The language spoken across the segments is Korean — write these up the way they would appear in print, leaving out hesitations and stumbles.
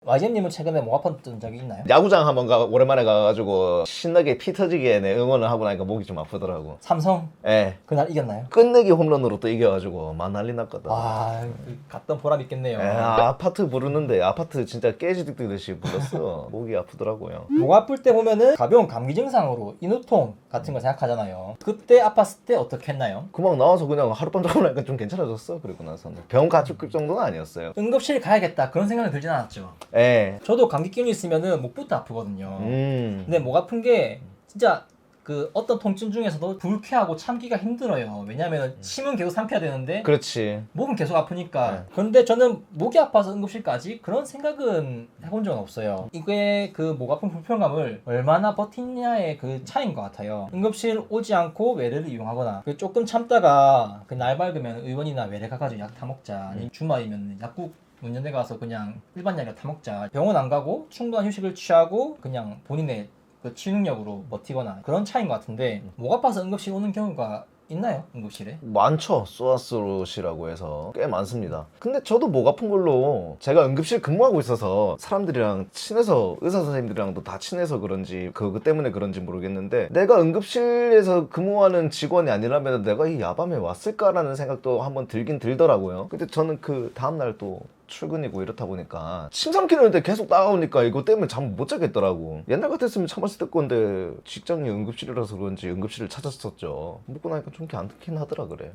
YG님은 최근에 목 아팠던 적이 있나요? 야구장 한번 오랜만에 가가지고 신나게 피 터지게 응원을 하고 나니까 목이 좀 아프더라고. 삼성 예. 그날 이겼나요? 끝내기 홈런으로 또 이겨가지고 막 난리 났거든. 와, 갔던 보람 있겠네요. 예, 아파트 부르는데 아파트 진짜 깨지듯이 불렀어. 목이 아프더라고요. 목 아플 때 보면은 가벼운 감기 증상으로 인후통 같은 거 생각하잖아요. 그때 아팠을 때 어떻게 했나요? 금방 나와서 그냥 하룻밤 자고 나니까 좀 괜찮아졌어. 그리고 나서는 병원 가줄 정도는 아니었어요. 응급실 가야겠다 그런 생각이 들진 않았죠. 예. 저도 감기 기운이 있으면은 목부터 아프거든요. 근데 목 아픈 게 진짜 그 어떤 통증 중에서도 불쾌하고 참기가 힘들어요. 왜냐면 침은 계속 삼켜야 되는데 그렇지. 목은 계속 아프니까. 네. 그런데 저는 목이 아파서 응급실까지 그런 생각은 해본 적은 없어요. 이게 그 목 아픈 불편감을 얼마나 버티냐의 그 차이인 것 같아요. 응급실 오지 않고 외래를 이용하거나 그 조금 참다가 그 날 밝으면 의원이나 외래 가가지고 약 타먹자. 아니면 주말이면 약국 문연대 가서 그냥 일반 약을 타먹자. 병원 안 가고 충분한 휴식을 취하고 그냥 본인의 그 치유 능력으로 버티거나 그런 차이인 것 같은데 목 아파서 응급실 오는 경우가 있나요? 응급실에? 많죠. 소아스롯이라고 해서 꽤 많습니다. 근데 저도 목 아픈 걸로 제가 응급실 근무하고 있어서 사람들이랑 친해서 의사 선생님들이랑도 다 친해서 그런지 그거 때문에 그런지 모르겠는데 내가 응급실에서 근무하는 직원이 아니라면 내가 이 야밤에 왔을까라는 생각도 한번 들긴 들더라고요. 근데 저는 그 다음날 또 출근이고 이렇다 보니까 침 삼키는데 계속 따가우니까 이거 때문에 잠 못 자겠더라고. 옛날 같았으면 참았을 때 건데 직장이 응급실이라서 그런지 응급실을 찾았었죠. 먹고 나니까 좀 괜찮긴 하더라 그래.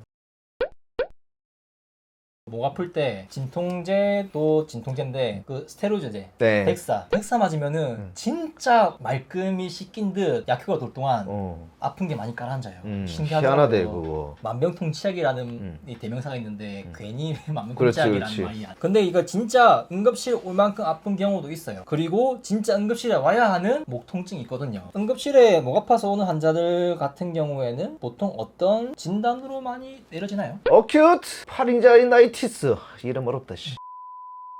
목 아플 때 진통제도 진통제인데 그 스테로이드제 네. 덱사 맞으면은 진짜 말끔히 씻긴 듯 약효가 돌 동안 아픈 게 많이 깔아앉아요. 희한하대 그거. 만병통치약이라는 이 대명사가 있는데 괜히 그렇지, 만병통치약이라는 그렇지. 말이야. 근데 이거 진짜 응급실 올 만큼 아픈 경우도 있어요. 그리고 진짜 응급실에 와야 하는 목 통증이 있거든요. 응급실에 목 아파서 오는 환자들 같은 경우에는 보통 어떤 진단으로 많이 내려지나요? 어큐트 파린자이나이티스 이름 어렵다 씨.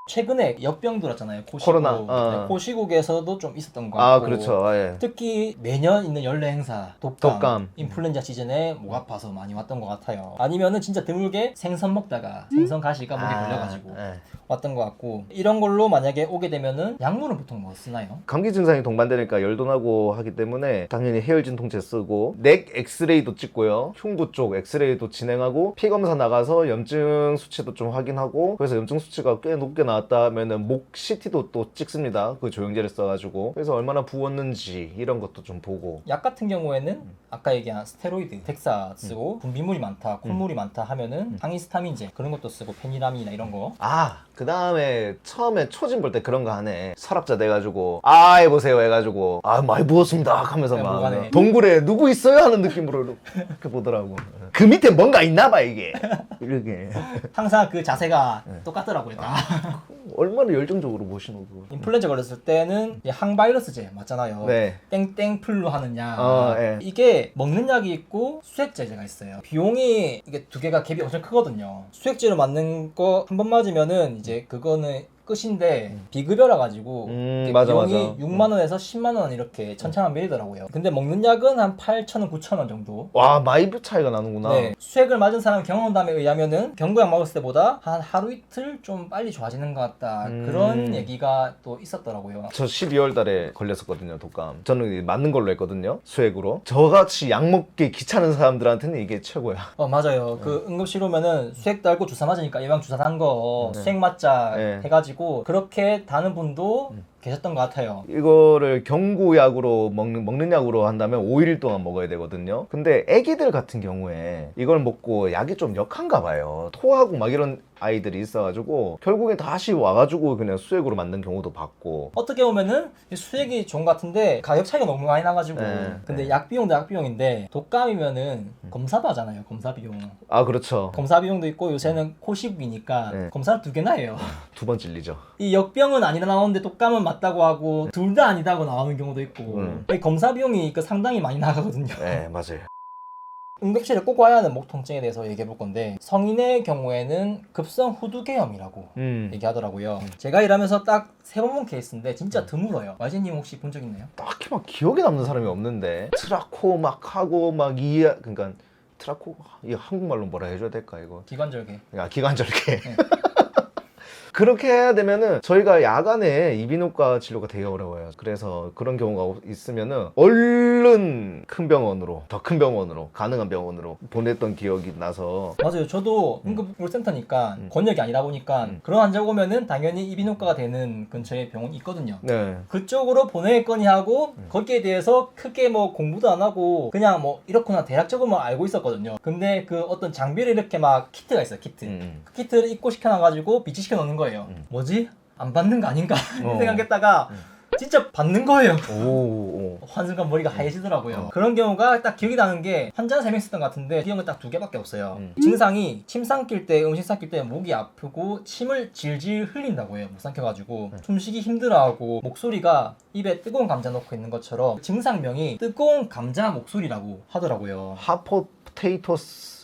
최근에 역병 들었잖아요. 코시국. 코로나, 네, 코시국에서도 좀 있었던 것 같고. 그렇죠. 예. 특히 매년 있는 연례 행사, 독감, 음. 인플루엔자 시즌에 목 아파서 많이 왔던 것 같아요. 아니면은 진짜 드물게 생선 먹다가 생선 가시가 목에 걸려가지고 예. 왔던 것 같고. 이런 걸로 만약에 오게 되면은 약물은 보통 뭐 쓰나요? 감기 증상이 동반되니까 열도 나고 하기 때문에 당연히 해열진 통제 쓰고 넥 엑스레이도 찍고요. 흉부 쪽 엑스레이도 진행하고 피 검사 나가서 염증 수치도 좀 확인하고 그래서 염증 수치가 꽤 높게 나왔다 하면은 목 CT도 또 찍습니다. 그 조영제를 써가지고 그래서 얼마나 부었는지 이런 것도 좀 보고. 약 같은 경우에는 아까 얘기한 스테로이드, 덱사 쓰고 분비물이 많다, 콧물이 많다 하면은 항히스타민제 그런 것도 쓰고 페니라민이나 이런 거. 그 다음에 처음에 초진 볼 때 그런 거 하네. 서랍자 돼가지고 해보세요 해가지고 많이 부었습니다 하면서 막 뭐가네. 동굴에 누구 있어요 하는 느낌으로 이렇게 보더라고. 그 밑에 뭔가 있나 봐 이게. 이렇게 항상 그 자세가 똑같더라고요. 다. 얼마나 열정적으로 보시노 그거. 인플루엔자 걸렸을 때는 이제 항바이러스제 맞잖아요. 네. 땡땡플루 하는 약. 예. 이게 먹는 약이 있고 수액제제가 있어요. 비용이 이게 두 개가 갭이 엄청 크거든요. 수액제로 맞는 거 한 번 맞으면은 이제 그거는 끝인데 비급여라 가지고 맞아, 비용이 맞아. 6만 원에서 10만 원 이렇게 천차만별이더라고요. 근데 먹는 약은 한 8천 원, 9천 원 정도. 와 많이 차이가 나는구나. 네, 수액을 맞은 사람 경험담에 의하면은 경구약 먹었을 때보다 한 하루 이틀 좀 빨리 좋아지는 것 같다. 그런 얘기가 또 있었더라고요. 저 12월 달에 걸렸었거든요 독감. 저는 맞는 걸로 했거든요 수액으로. 저같이 약 먹기 귀찮은 사람들한테는 이게 최고야. 맞아요. 그 응급실 오면은 수액 달고 주사 맞으니까 예방 주사 단 거 수액 맞자 네. 해가지고 그렇게 다는 분도 계셨던 것 같아요. 이거를 경구약으로 먹는 약으로 한다면 5일 동안 먹어야 되거든요. 근데 애기들 같은 경우에 이걸 먹고 약이 좀 역한가 봐요. 토하고 막 이런 아이들이 있어가지고 결국에 다시 와가지고 그냥 수액으로 만든 경우도 봤고. 어떻게 보면은 수액이 좋은 것 같은데 가격 차이가 너무 많이 나가지고 근데 약 비용도 약 비용인데 독감이면은 검사도 하잖아요. 검사 비용. 그렇죠. 검사 비용도 있고 요새는 코시국이니까 검사를 2개나 해요. 2번 찔리죠. 이 역병은 아니다 나오는데 독감은 맞다고 하고 둘 다 아니다고 나오는 경우도 있고 이 검사 비용이 상당히 많이 나가거든요. 네 맞아요. 응급실에 꼭 와야 하는 목 통증에 대해서 얘기해 볼 건데 성인의 경우에는 급성 후두개염이라고 얘기하더라고요. 제가 일하면서 딱 3번 본 케이스인데 진짜 드물어요. YG님 혹시 본 적 있나요? 딱히 막 기억에 남는 사람이 없는데 트라코 막 하고 막 그러니까 트라코 이거 한국말로 뭐라 해줘야 될까 이거. 기관절개. 기관절개. 그렇게 해야 되면은 저희가 야간에 이비인후과 진료가 되게 어려워요. 그래서 그런 경우가 있으면은 얼른 큰 병원으로, 더 큰 병원으로, 가능한 병원으로 보냈던 기억이 나서. 맞아요. 저도 응급물센터니까 권역이 아니다 보니까 그런 환자 오면은 당연히 이비인후과가 되는 근처에 병원이 있거든요. 네. 그쪽으로 보내겠거니 하고 거기에 대해서 크게 뭐 공부도 안 하고 그냥 뭐 이렇구나 대략적으로만 알고 있었거든요. 근데 그 어떤 장비를 이렇게 막 키트가 있어요. 키트. 그 키트를 입고 시켜놔가지고 비치시켜 놓는 거예요. 뭐지? 안 받는 거 아닌가 생각했다가 진짜 받는 거예요. 오. 한순간 머리가 하얘지더라고요. 그런 경우가 딱 기억이 나는 게 환자 3명 있었던 것 같은데 그 형은 딱 2개밖에 없어요. 증상이 침 삼킬 때, 음식 삼킬 때 목이 아프고 침을 질질 흘린다고 해요. 못 삼켜가지고 숨쉬기 힘들어하고 목소리가 입에 뜨거운 감자 넣고 있는 것처럼 증상명이 뜨거운 감자 목소리라고 하더라고요. 핫포테이토스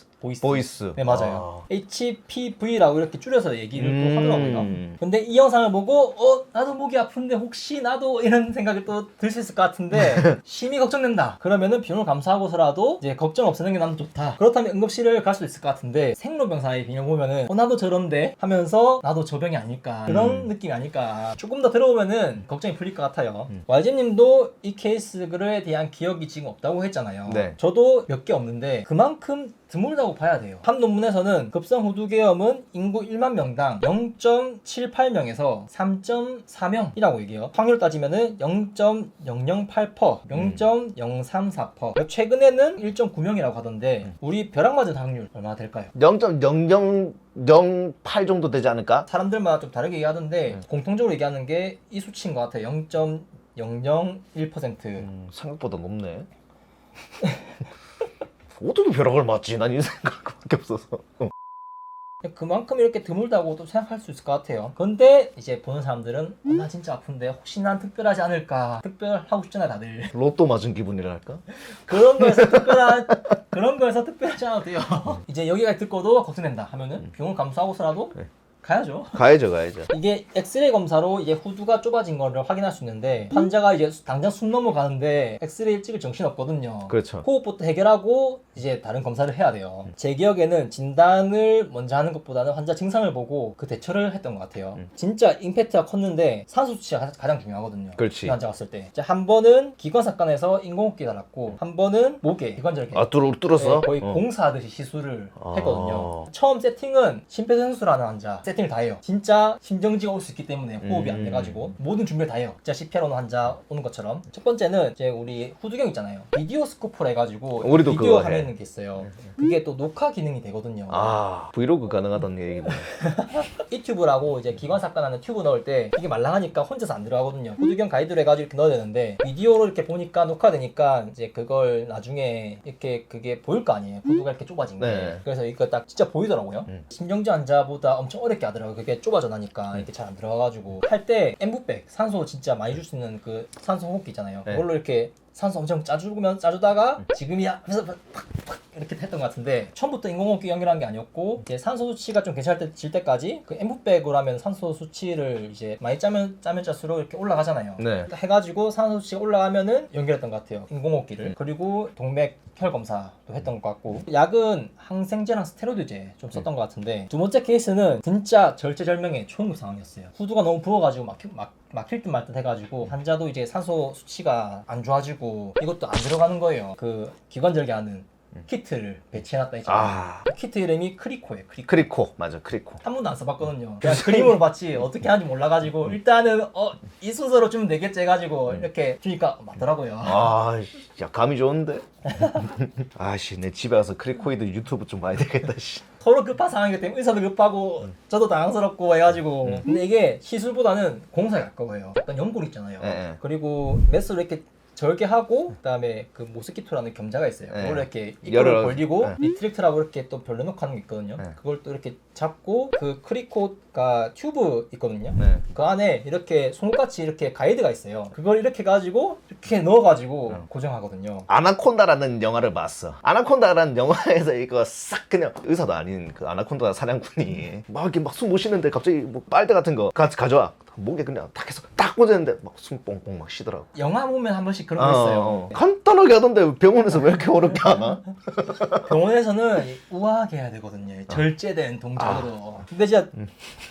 보이스. 네, 맞아요. HPV라고 이렇게 줄여서 얘기를 또 하더라고요. 근데 이 영상을 보고 나도 목이 아픈데 혹시 나도 이런 생각이 또 들 수 있을 것 같은데 심히 걱정된다. 그러면은 비용을 감수하고서라도 이제 걱정 없애는 게 나는 좋다. 그렇다면 응급실을 갈 수도 있을 것 같은데 생로병사의 비명 보면은 나도 저런데 하면서 나도 저 병이 아닐까 그런 느낌이 아닐까. 조금 더 들어보면은 걱정이 풀릴 것 같아요. YG님도 이 케이스에 대한 기억이 지금 없다고 했잖아요. 네. 저도 몇 개 없는데 그만큼 드물다고 봐야 돼요. 한 논문에서는 급성 후두계염은 인구 1만 명당 0.78명에서 3.4명이라고 얘기해요. 확률 따지면은 0.008%, 0.034%. 최근에는 1.9명이라고 하던데 우리 벼락 맞은 확률 얼마나 될까요? 0.0008 정도 되지 않을까? 사람들마다 좀 다르게 얘기하던데 공통적으로 얘기하는 게 이 수치인 것 같아요. 0.001%. 생각보다 높네. 어떻게 벼락을 맞지? 난 이 생각밖에 없어서. 그만큼 이렇게 드물다고도 생각할 수 있을 것 같아요. 근데 이제 보는 사람들은 나 진짜 아픈데 혹시 난 특별하지 않을까. 특별하고 싶잖아요 다들. 로또 맞은 기분이랄까? 그런 거에서 특별하지 않아도 돼요. 이제 여기까지 듣고도 걱정된다 하면은 비용을 감수하고서라도 네. 가야죠. 가야죠. 이게 엑스레이 검사로 이제 후두가 좁아진 거를 확인할 수 있는데 환자가 이제 당장 숨 넘어가는데 엑스레이를 찍을 정신 없거든요. 그렇죠. 호흡부터 해결하고 이제 다른 검사를 해야 돼요. 제 기억에는 진단을 먼저 하는 것보다는 환자 증상을 보고 그 대처를 했던 것 같아요. 진짜 임팩트가 컸는데 산소 수치가 가장 중요하거든요. 그렇지. 이 환자 왔을 때. 한 번은 기관사건에서 인공호흡기 달았고 한 번은 목에 기관절을 뚫었어? 거의 공사하듯이 시술을 했거든요. 처음 세팅은 심폐소생술하는 환자 세팅을 다 해요. 진짜 심정지가 올 수 있기 때문에 호흡이 안 돼가지고 모든 준비를 다 해요. 진짜 CPR 오는 환자 오는 것처럼. 첫 번째는 이제 우리 후두경 있잖아요. 비디오 스코프를 해가지고 우리도 비디오 그거 해. 하는 게 있어요. 그게 또 녹화 기능이 되거든요. 브이로그 가능하다는 얘기네. 이 튜브라고 이제 기관사건하는 튜브 넣을 때 이게 말랑하니까 혼자서 안 들어가거든요. 후두경 가이드로 해가지고 이렇게 넣어야 되는데 비디오로 이렇게 보니까 녹화되니까 이제 그걸 나중에 이렇게 그게 보일 거 아니에요. 후두가 이렇게 좁아진 게. 네. 그래서 이거 딱 진짜 보이더라고요. 심정지 환자보다 엄청 어렵게 하더라고요. 그게 좁아져 나니까 이렇게 잘 안 들어가가지고 할 때 엠브백 산소 진짜 많이 줄 수 있는 그 산소 호흡기 있잖아요. 네. 그걸로 이렇게 산소 엄청 짜주다가 지금이야 하면서 팍 이렇게 했던 것 같은데 처음부터 인공호흡기 연결한 게 아니었고 이제 산소 수치가 좀 괜찮을 때까지 그 엠브백으로 하면 산소 수치를 이제 많이 짜면 짤수록 이렇게 올라가잖아요. 네. 해가지고 산소 수치가 올라가면은 연결했던 것 같아요. 인공호흡기를. 그리고 동맥 혈 검사도 했던 것 같고 약은 항생제랑 스테로이드제 좀 썼던 것 같은데 두 번째 케이스는 진짜 절체절명의 초응급 상황이었어요. 후두가 너무 부어가지고 막힐 듯 말 듯 해가지고 환자도 이제 산소 수치가 안 좋아지고 이것도 안 들어가는 거예요. 그 기관절개하는 키트를 배치해놨다 했잖아요. 그 키트 이름이 크리코예요. 크리코. 맞아, 크리코. 한 번도 안 써봤거든요. 그냥 그림으로 봤지 어떻게 하는지 몰라가지고 일단은 이 순서로 주면 되겠지 해가지고 이렇게 주니까 맞더라고요. 야, 감이 좋은데? 내 집에 가서 크리코이드 유튜브 좀 봐야 되겠다, 씨. 서로 급한 상황이기 때문에 의사도 급하고 저도 당황스럽고 해가지고 근데 이게 시술보다는 공사에 가까워요. 약간 연골 있잖아요. 네. 그리고 메스로 이렇게 절개하고 그다음에 그 모스키토라는 겸자가 있어요. 네. 그걸 이렇게 열을 이걸 벌리고 네. 리트렉트라고 이렇게 또 벌려놓고 하는 게 있거든요. 네. 그걸 또 이렇게 잡고 그 크리코가 튜브 있거든요. 네. 그 안에 이렇게 송곳같이 이렇게 가이드가 있어요. 그걸 이렇게 가지고 이렇게 넣어가지고 고정하거든요. 아나콘다라는 영화를 봤어. 아나콘다라는 영화에서 이거 싹 그냥 의사도 아닌 그 아나콘다 사냥꾼이 막 이렇게 막 숨 못 쉬는데 갑자기 뭐 빨대 같은 거 가져와. 목에 그냥 딱 해서 딱 꽂았는데 막 숨 뻥뻥 막 쉬더라고. 영화 보면 한 번씩 그런 거 있어요. 간단하게 하던데 병원에서 왜 이렇게 어렵게 하나? 병원에서는 우아하게 해야 되거든요. 절제된 동작으로. 근데 진짜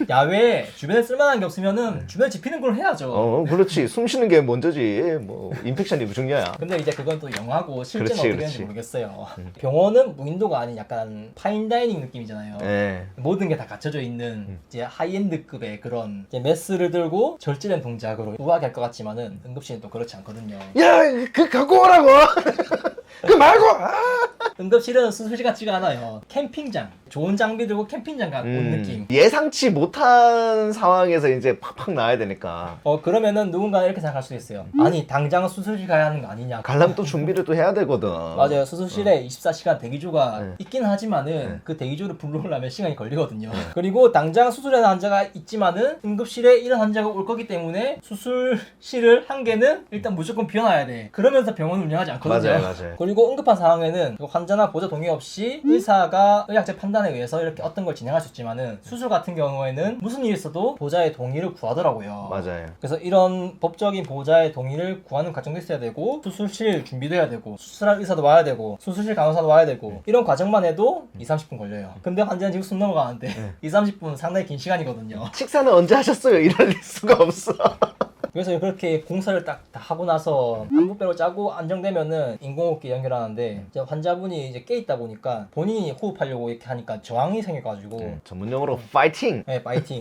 야외에 주변에 쓸만한 게 없으면은 주변 지피는 걸 해야죠. 그렇지. 숨 쉬는 게 먼저지. 뭐 인펙션이 중요야. 근데 이제 그건 또 영화고 실제는 그렇지, 어떻게 그렇지. 되는지 모르겠어요. 병원은 무인도가 아닌 약간 파인다이닝 느낌이잖아요. 예. 모든 게 다 갖춰져 있는 이제 하이엔드급의 그런 이제 메스를 들고 절제된 동작으로 우아하게 할 것 같지만은 응급실은 또 그렇지 않거든요. 야, 그 갖고 오라고. 그 말고. 응급실은 수술실 같지가 않아요. 캠핑장. 좋은 장비 들고 캠핑장 가고 온 느낌. 예상치 못한 상황에서 이제 팍팍 나와야 되니까. 그러면은 누군가 이렇게 생각할 수도 있어요. 아니 당장 수술실 가야 하는 거 아니냐. 가려면 또 준비를 또 해야 되거든. 맞아요. 수술실에 24시간 대기조가 있긴 하지만은 그 대기조를 불러오려면 시간이 걸리거든요. 그리고 당장 수술하는 환자가 있지만은 응급실에 이런 환자가 올 거기 때문에 수술실을 한 개는 일단 무조건 비워놔야 돼. 그러면서 병원을 운영하지 않거든요. 맞아요. 그리고 응급한 상황에는 환자나 보조 동의 없이 의사가 의학적 판단에 의해서 이렇게 어떤 걸 진행할 수 있지만은 수술 같은 경우에는 무슨 일이 있어도 보호자의 동의를 구하더라고요. 맞아요. 그래서 이런 법적인 보호자의 동의를 구하는 과정도 있어야 되고 수술실 준비도 해야 되고 수술할 의사도 와야 되고 수술실 간호사도 와야 되고 이런 과정만 해도 2-30분 걸려요. 근데 환자는 지금 숨 넘어가는데 2-30분은 상당히 긴 시간이거든요. 식사는 언제 하셨어요? 이럴 수가 없어. 그래서 그렇게 공사를 딱 다 하고 나서 안부배로 짜고 안정되면은 인공호흡기 연결하는데 이제 환자분이 이제 깨 있다 보니까 본인이 호흡하려고 이렇게 하니까 저항이 생겨가지고 전문용어로 파이팅. 네, 파이팅.